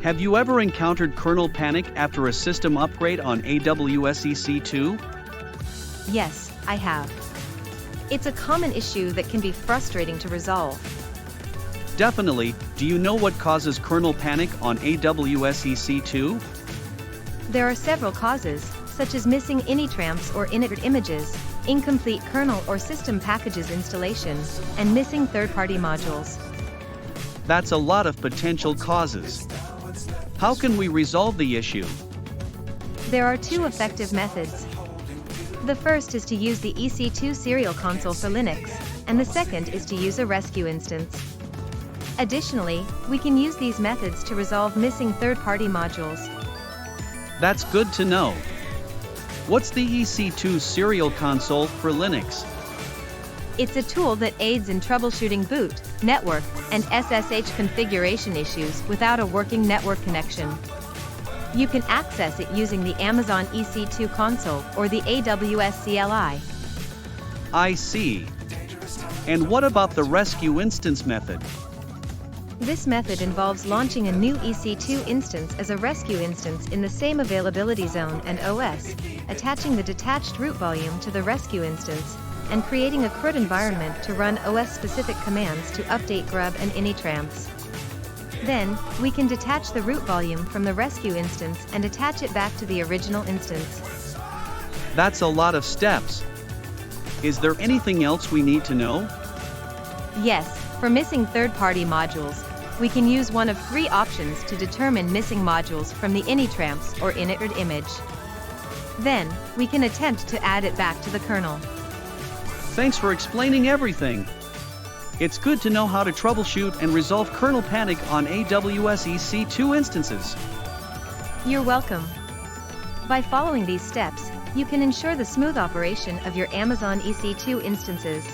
Have you ever encountered kernel panic after a system upgrade on AWS EC2? Yes, I have. It's a common issue that can be frustrating to resolve. Definitely. Do you know what causes kernel panic on AWS EC2? There are several causes, such as missing initramps or init images, incomplete kernel or system packages installation, and missing third-party modules. That's a lot of potential causes. How can we resolve the issue? There are two effective methods. The first is to use the EC2 serial console for Linux, and the second is to use a rescue instance. Additionally, we can use these methods to resolve missing third-party modules. That's good to know. What's the EC2 serial console for Linux? It's a tool that aids in troubleshooting boot, network, and SSH configuration issues without a working network connection. You can access it using the Amazon EC2 console or the AWS CLI. I see. And what about the rescue instance method? This method involves launching a new EC2 instance as a rescue instance in the same availability zone and OS, attaching the detached root volume to the rescue instance, and creating a CRUD environment to run OS-specific commands to update grub and initramps. Then, we can detach the root volume from the rescue instance and attach it back to the original instance. That's a lot of steps. Is there anything else we need to know? Yes, for missing third-party modules, we can use one of three options to determine missing modules from the initramps or init image. Then, we can attempt to add it back to the kernel. Thanks for explaining everything. It's good to know how to troubleshoot and resolve kernel panic on AWS EC2 instances. You're welcome. By following these steps, you can ensure the smooth operation of your Amazon EC2 instances.